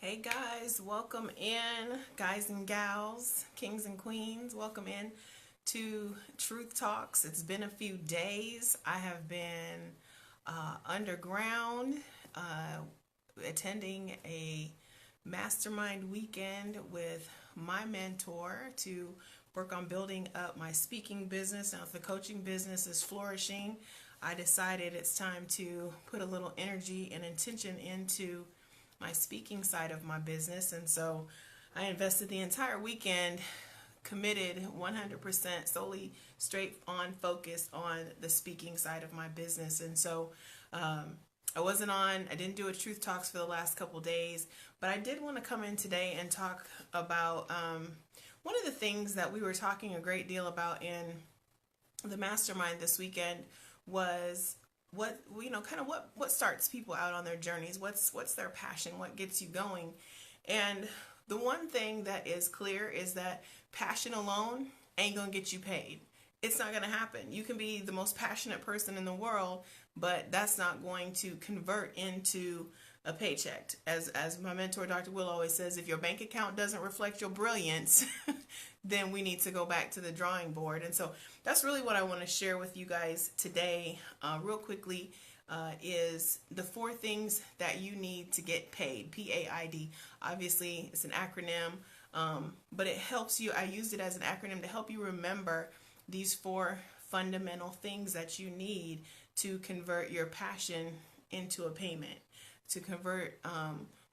Hey guys, welcome in, guys and gals, kings and queens. Welcome in to Truth Talks. It's been a few days. I have been underground, attending a mastermind weekend with my mentor to work on building up my speaking business. Now, if the coaching business is flourishing, I decided it's time to put a little energy and intention into my speaking side of my business. And so I invested the entire weekend, committed 100% solely straight on focused on the speaking side of my business. And so I didn't do a Truth Talks for the last couple days, but I did want to come in today and talk about one of the things that we were talking a great deal about in the mastermind this weekend was what starts people out on their journeys, what's their passion, what gets you going. And the one thing that is clear is that passion alone ain't gonna get you paid. It's not gonna happen. You can be the most passionate person in the world, but that's not going to convert into a paycheck. As my mentor Dr. Will always says, if your bank account doesn't reflect your brilliance, then we need to go back to the drawing board. And so that's really what I want to share with you guys today, real quickly, is the 4 things that you need to get paid. P.A.I.D. Obviously, it's an acronym, but it helps you. I used it as an acronym to help you remember these 4 fundamental things that you need to convert your passion into a payment, to convert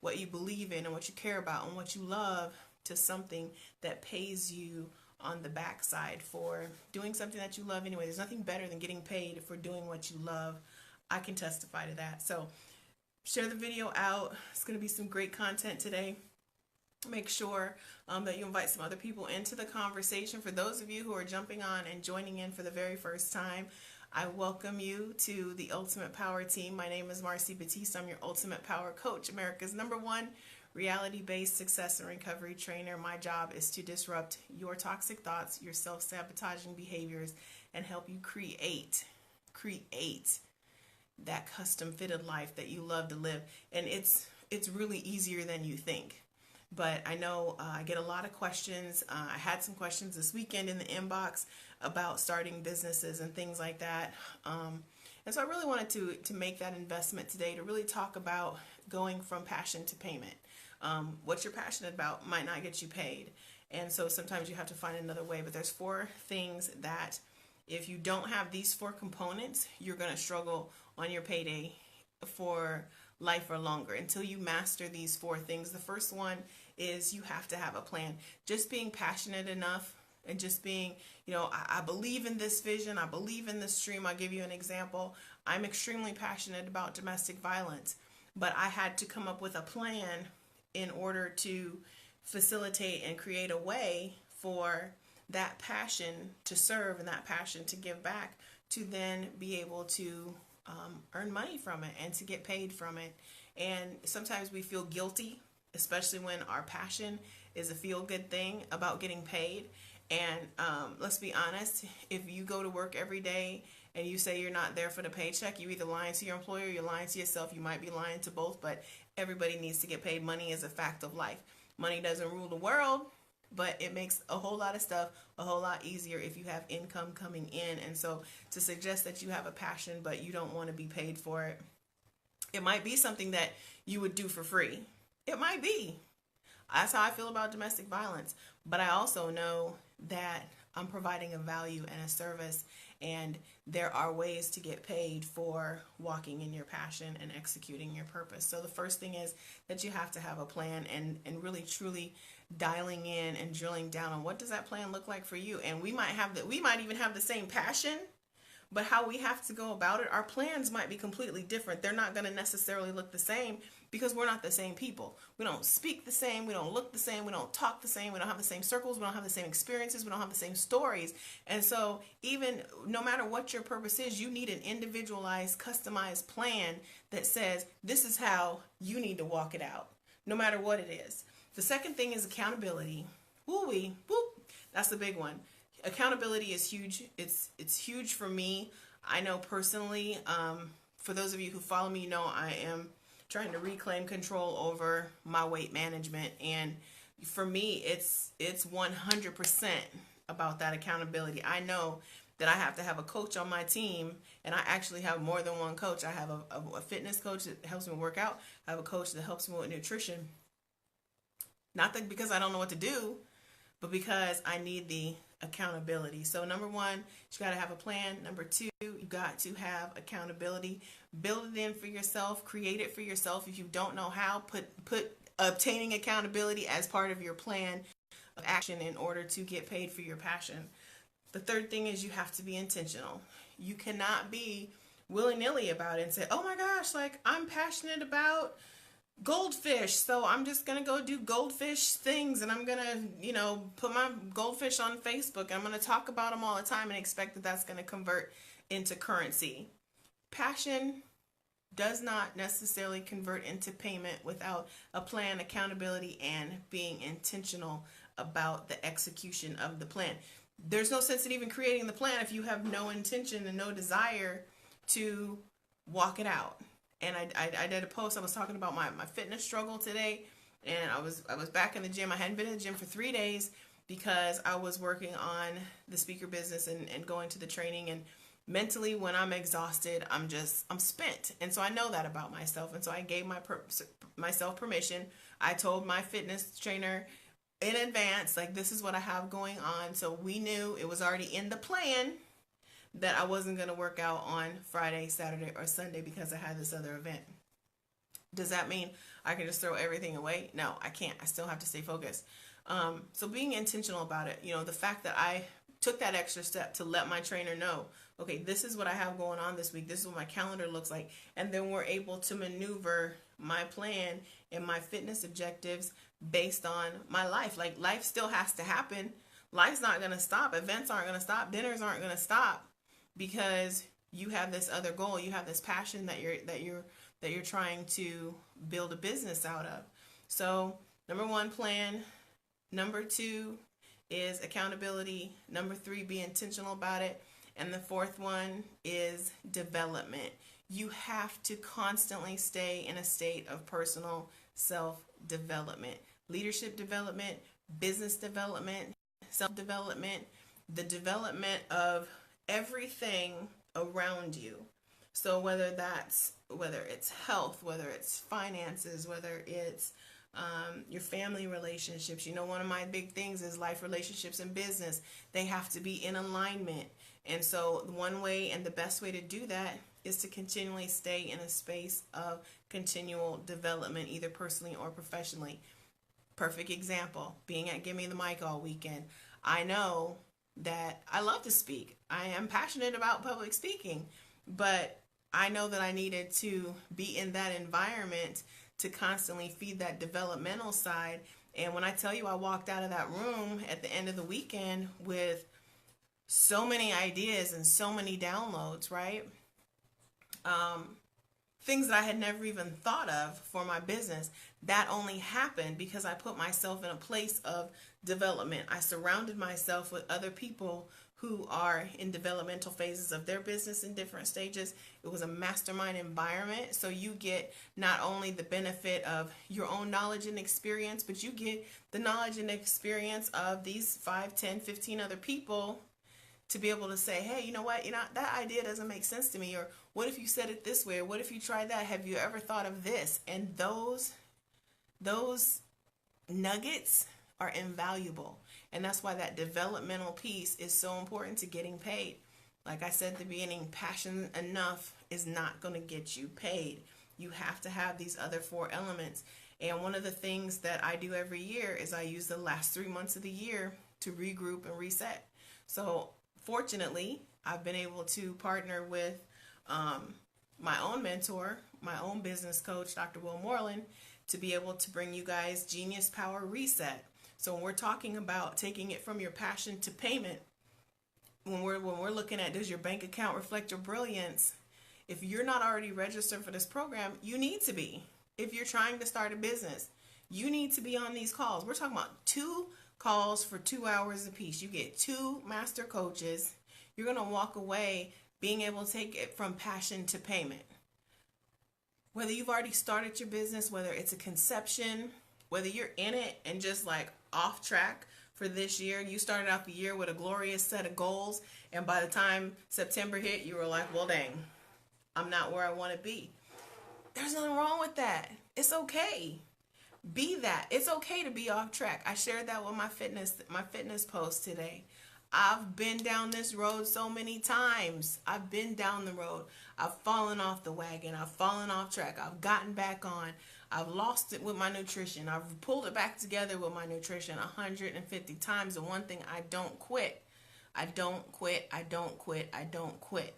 what you believe in and what you care about and what you love to something that pays you on the backside for doing something that you love anyway. There's nothing better than getting paid for doing what you love. I can testify to that. So share the video out. It's going to be some great content today. Make sure that you invite some other people into the conversation. For those of you who are jumping on and joining in for the very first time, I welcome you to the Ultimate Power Team. My name is Marci Batiste. I'm your Ultimate Power Coach, America's #1 reality-based success and recovery trainer. My job is to disrupt your toxic thoughts, your self-sabotaging behaviors, and help you create that custom-fitted life that you love to live. And it's really easier than you think. But I know I get a lot of questions. I had some questions this weekend in the inbox about starting businesses and things like that. And so I really wanted to make that investment today to really talk about going from passion to payment. What you're passionate about might not get you paid. And so sometimes you have to find another way. But there's 4 things that if you don't have these 4 components, you're going to struggle on your payday for life or longer until you master these 4 things. The first one is you have to have a plan. Just being passionate enough and just being, I believe in this vision. I believe in this dream. I'll give you an example. I'm extremely passionate about domestic violence, but I had to come up with a plan in order to facilitate and create a way for that passion to serve and that passion to give back, to then be able to earn money from it and to get paid from it. And sometimes we feel guilty, especially when our passion is a feel-good thing about getting paid. And let's be honest, if you go to work every day and you say you're not there for the paycheck, you're either lying to your employer or you're lying to yourself. You might be lying to both, but everybody needs to get paid. Money is a fact of life. Money doesn't rule the world, but it makes a whole lot of stuff a whole lot easier if you have income coming in. And so to suggest that you have a passion but you don't want to be paid for it, it might be something that you would do for free. It might be. That's how I feel about domestic violence. But I also know that I'm providing a value and a service, and there are ways to get paid for walking in your passion and executing your purpose. So the first thing is that you have to have a plan and really truly dialing in and drilling down on what does that plan look like for you. And we might even have the same passion, but how we have to go about it, our plans might be completely different. They're not going to necessarily look the same because we're not the same people. We don't speak the same. We don't look the same. We don't talk the same. We don't have the same circles. We don't have the same experiences. We don't have the same stories. And so even no matter what your purpose is, you need an individualized, customized plan that says this is how you need to walk it out, no matter what it is. The second thing is accountability. Woo-wee, whoop. That's the big one. Accountability is huge. It's huge for me. I know personally, for those of you who follow me, I am trying to reclaim control over my weight management. And for me, it's 100% about that accountability. I know that I have to have a coach on my team, and I actually have more than one coach. I have a fitness coach that helps me work out. I have a coach that helps me with nutrition. Not that because I don't know what to do, but because I need the accountability. So number one, you got to have a plan. Number two, you got to have accountability. Build it in for yourself. Create it for yourself. If you don't know how, put obtaining accountability as part of your plan of action in order to get paid for your passion. The third thing is you have to be intentional. You cannot be willy-nilly about it and say, oh my gosh, like I'm passionate about goldfish, so I'm just gonna go do goldfish things, and I'm gonna, put my goldfish on Facebook, and I'm gonna talk about them all the time and expect that that's gonna convert into currency. Passion does not necessarily convert into payment without a plan, accountability, and being intentional about the execution of the plan. There's no sense in even creating the plan if you have no intention and no desire to walk it out. And I did a post. I was talking about my fitness struggle today, and I was back in the gym. I hadn't been in the gym for 3 days because I was working on the speaker business and going to the training. And mentally, when I'm exhausted, I'm spent. And so I know that about myself. And so I gave myself permission. I told my fitness trainer in advance, like, this is what I have going on. So we knew it was already in the plan that I wasn't going to work out on Friday, Saturday, or Sunday because I had this other event. Does that mean I can just throw everything away? No, I can't. I still have to stay focused. So being intentional about it, the fact that I took that extra step to let my trainer know, okay, this is what I have going on this week. This is what my calendar looks like. And then we're able to maneuver my plan and my fitness objectives based on my life. Like, life still has to happen. Life's not going to stop. Events aren't going to stop. Dinners aren't going to stop because you have this other goal. You have this passion that you're trying to build a business out of. So, number one, plan. Number two is accountability. Number three, be intentional about it. And the fourth one is development. You have to constantly stay in a state of personal self-development. Leadership development, business development, self-development, the development of everything around you. So whether it's health, whether it's finances, whether it's your family relationships. One of my big things is life, relationships, and business. They have to be in alignment. And so one way and the best way to do that is to continually stay in a space of continual development, either personally or professionally. Perfect example, being at Give Me the Mic all weekend. I know that I love to speak. I am passionate about public speaking, but I know that I needed to be in that environment to constantly feed that developmental side. And when I tell you I walked out of that room at the end of the weekend with so many ideas and so many downloads, right? Things that I had never even thought of for my business, that only happened because I put myself in a place of development. I surrounded myself with other people who are in developmental phases of their business in different stages. It was a mastermind environment. So you get not only the benefit of your own knowledge and experience, but you get the knowledge and experience of these 5, 10, 15 other people to be able to say, hey, you know what, that idea doesn't make sense to me. Or what if you said it this way? Or what if you tried that? Have you ever thought of this? And those nuggets are invaluable. And that's why that developmental piece is so important to getting paid. Like I said at the beginning, passion enough is not going to get you paid. You have to have these other 4 elements. And one of the things that I do every year is I use the last 3 months of the year to regroup and reset. So fortunately, I've been able to partner with my own mentor, my own business coach, Dr. Will Moreland, to be able to bring you guys Genius Power Reset. So when we're talking about taking it from your passion to payment, when we're looking at, does your bank account reflect your brilliance? If you're not already registered for this program, you need to be. If you're trying to start a business, you need to be on these calls. We're talking about 2 calls for 2 hours apiece. You get 2 master coaches. You're going to walk away being able to take it from passion to payment. Whether you've already started your business, whether it's a conception, whether you're in it and just like off track for this year, you started out the year with a glorious set of goals, and by the time September hit, you were like, well, dang, I'm not where I want to be. There's nothing wrong with that. It's okay. Be that. It's okay to be off track. I shared that with my fitness post today. I've been down this road so many times. I've been down the road. I've fallen off the wagon. I've fallen off track. I've gotten back on. I've lost it with my nutrition. I've pulled it back together with my nutrition 150 times. And one thing, I don't quit. I don't quit. I don't quit. I don't quit.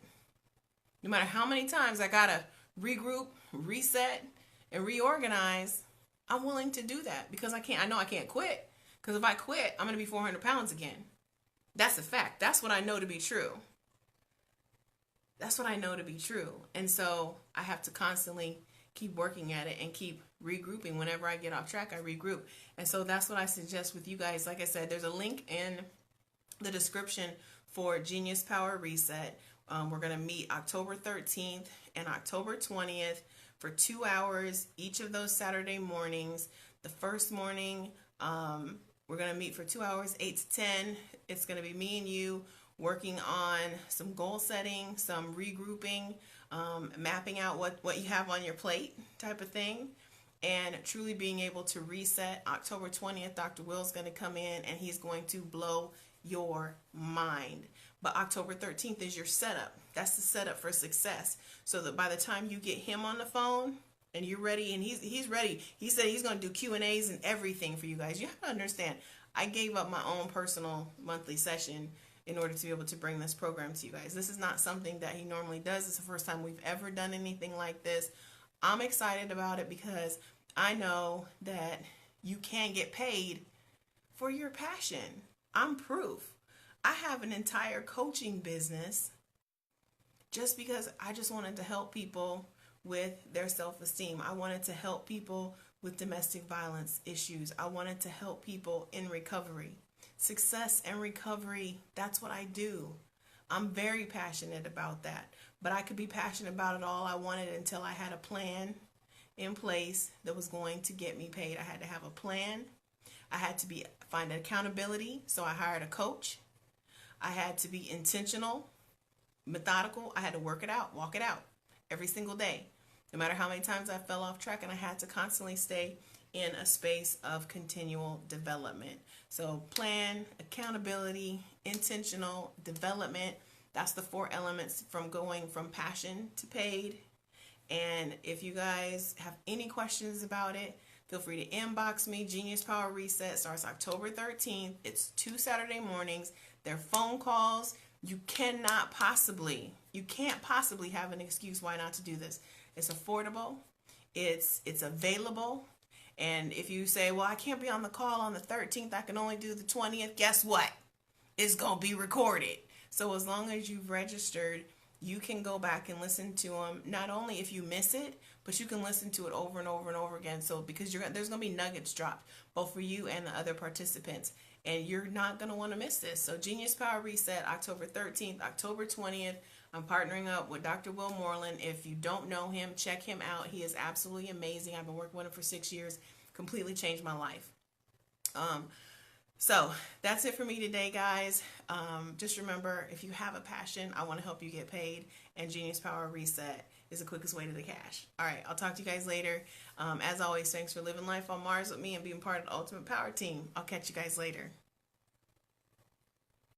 No matter how many times I gotta regroup, reset, and reorganize, I'm willing to do that because I know I can't quit. Because if I quit, I'm gonna be 400 pounds again. That's a fact. That's what I know to be true. That's what I know to be true. And so I have to constantly keep working at it and keep regrouping. Whenever I get off track, I regroup. And so that's what I suggest with you guys. Like I said, there's a link in the description for Genius Power Reset. We're going to meet October 13th and October 20th for 2 hours each of those Saturday mornings. The first morning, we're going to meet for 2 hours, 8 to 10. It's going to be me and you working on some goal setting, some regrouping, mapping out what you have on your plate type of thing, and truly being able to reset. October 20th, Dr. Will's going to come in and he's going to blow your mind. But October 13th is your setup. That's the setup for success. So that by the time you get him on the phone and you're ready, and he's ready. He said he's going to do Q&As and everything for you guys. You have to understand, I gave up my own personal monthly session in order to be able to bring this program to you guys. This is not something that he normally does. It's the first time we've ever done anything like this. I'm excited about it because I know that you can get paid for your passion. I'm proof. I have an entire coaching business just because I just wanted to help people with their self-esteem. I wanted to help people with domestic violence issues. I wanted to help people in recovery. Success and recovery, that's what I do. I'm very passionate about that. But I could be passionate about it all I wanted until I had a plan in place that was going to get me paid. I had to have a plan. I had to find accountability, so I hired a coach. I had to be intentional, methodical. I had to work it out, walk it out every single day, no matter how many times I fell off track, and I had to constantly stay in a space of continual development. So plan, accountability, intentional development. That's the 4 elements from going from passion to paid. And if you guys have any questions about it, feel free to inbox me. Genius Power Reset starts October 13th. It's 2 Saturday mornings. They're phone calls. You can't possibly have an excuse why not to do this. It's affordable. It's available. And if you say, well, I can't be on the call on the 13th, I can only do the 20th, guess what? It's going to be recorded. So as long as you've registered, you can go back and listen to them. Not only if you miss it, but you can listen to it over and over and over again. So because there's going to be nuggets dropped, both for you and the other participants. And you're not going to want to miss this. So Genius Power Reset, October 13th, October 20th. I'm partnering up with Dr. Will Moreland. If you don't know him, check him out. He is absolutely amazing. I've been working with him for 6 years. Completely changed my life. So that's it for me today, guys. Just remember, if you have a passion, I want to help you get paid. And Genius Power Reset is the quickest way to the cash. All right, I'll talk to you guys later. As always, thanks for living life on Mars with me and being part of the Ultimate Power Team. I'll catch you guys later.